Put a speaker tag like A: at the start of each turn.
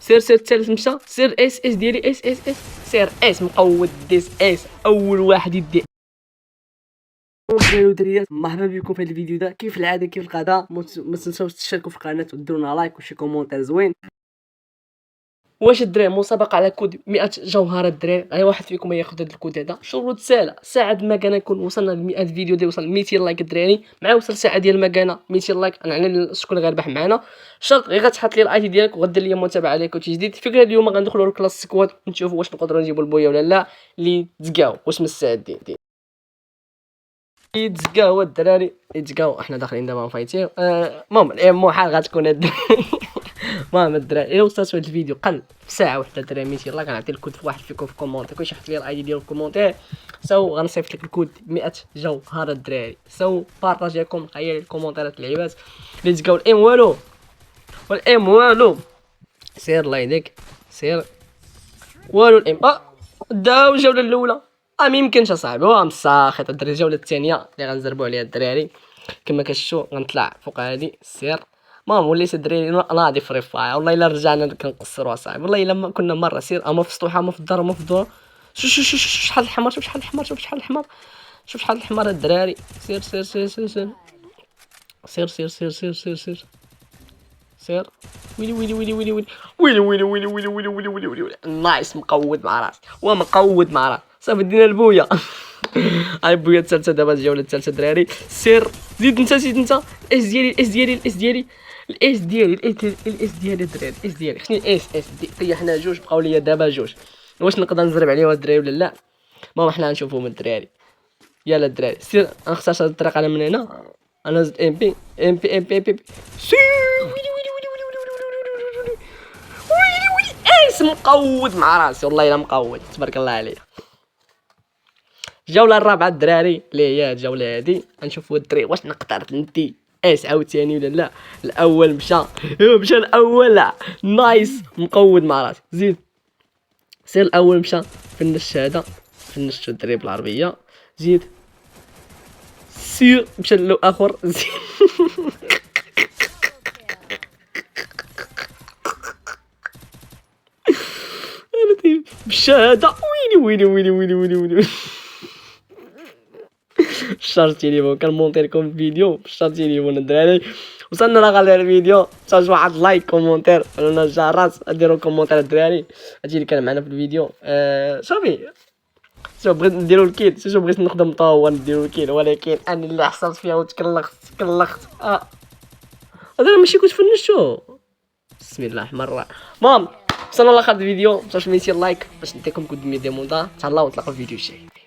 A: سير الثالث مشى، سير اس ديالي اس سير اس مقود ديس اس اول واحد يدي. الدراري ودريات مرحبا بكم في هذا الفيديو. ده كيف العاده كيف الغدا، ما تنساوش تشتركوا في القناه وديروا لنا لايك وشي كومونتير زوين. واش الدراري مسابقه على كود 100 جوهره الدراري، اي واحد فيكم ياخذ هذا الكود هذا. شروط سهله، ساعه ما كان نكون وصلنا ل 100 فيديو ديال وصل 200 لايك الدراري، مع وصل ساعه ديال ما كان 200 لايك نعلن شكون غيربح معنا. شرط غير غتحط لي الاي دي ديالك وغدير لي متابعه عليك وشي جديد. الفكره اليوم غندخلوا للكلاس سكواد ونشوفوا واش نقدروا نجيبوا البويه ولا لا، اللي تزكاو واش مستعدين. يتزكاو الدراري يتزكاو، احنا داخلين دابا فايتين. المهم الام حال غتكون المهم الدراري الا وصلتوا هذا الفيديو قل في ساعه واحده الدراري 200 لايك غنعطي الكود في واحد فيكم في كومونتير، كلشي يحط لي الاي دي ديالو في الكومونتير، غنصيفط لك الكود 100 جوهره الدراري. بارطاجيكم خير الكومونتيرات اللعيبات اللي تزكاو الام والام سير الله يهديك سير والو الام داو الجوله الاولى. ما يمكنش اصاحبي، هو مساخط الدراري. الجوله الثانيه اللي غنزربوا عليها الدراري كما كتشوفوا غنطلع فوق هادي السير. المهم وليت الدراري ناضي فري فاير. والله الا رجعنا كنقصروا اصاحبي، والله الا كنا مره سير اما في السطوحه اما في الدار اما في الدور. شوف شحال الحمار، شوف شحال الحمار، شوف شحال الحمار، شوف شحال الحمار الدراري. سير سير سير سير سير سير سير سير سير سير سير سير ويلي ويلي ويلي ويلي ويلي ويلي ويلي ويلي ويلي ويلي ويلي ويلي ويلي نايس. مقود مع راسي ومقود مع راسي صافي دينا البويا. هاي البويا الثالثه دابا، الجوله الثالثه دراري. سير زيد انت زيد انت. الاس ديالي الاس ديالي الاس ديالي الاس ديالي الاس ديالي الدراري الاس ديالي خصني اس طيحنا جوج بقاو ليا دابا جوج. واش نقدر نزرب عليهم الدراري ولا لا؟ المهم حنا نشوفهم الدراري. يلا الدراري سير نختار هاد الطريق انا من هنا. انا زد ام بي ام بي ام بي ام بي سير ويلي ويلي ويلي ويلي ويلي ويلي اس مقود مع راسي والله الا مقود تبارك الله عليك. الجوله الرابعه الدراري اللي هي الجوله هادي غنشوفوا الدراري واش نقدر ندي اس عاوتاني ولا لا. الاول مشى الاول لا. نايس مقود مع راسي. زيد سير الاول مشى فنش هذا فنشتو الدراري بالعربيه. زيد سير مشى الاخر. زيد بالشهاده ويلي ويلي ويلي ويلي ويلي شارج تيليفون كنمونطي لكم الفيديو شارج تيليفون الدراري. وصلنا لاخر الفيديو، تاج واحد لايك كومونتير قالوا الجرس ديروا كومونتير الدراري. هادشي اللي كان معنا في الفيديو. صافي شوف بغيت نديرو الكيل، شوف بغيت نخدم طاوه نديرو الكيل ولكن انا اللي حصلت فيها وتكلخت. هذا ماشي كنت فنشتو. بسم الله الرحمن الرحيم. المهم وصلنا لاخر الفيديو، متنساوش 200 لايك باش نديكم كود 100 ديموندا. تهلاو ونتلاقاو في الفيديو الجاي.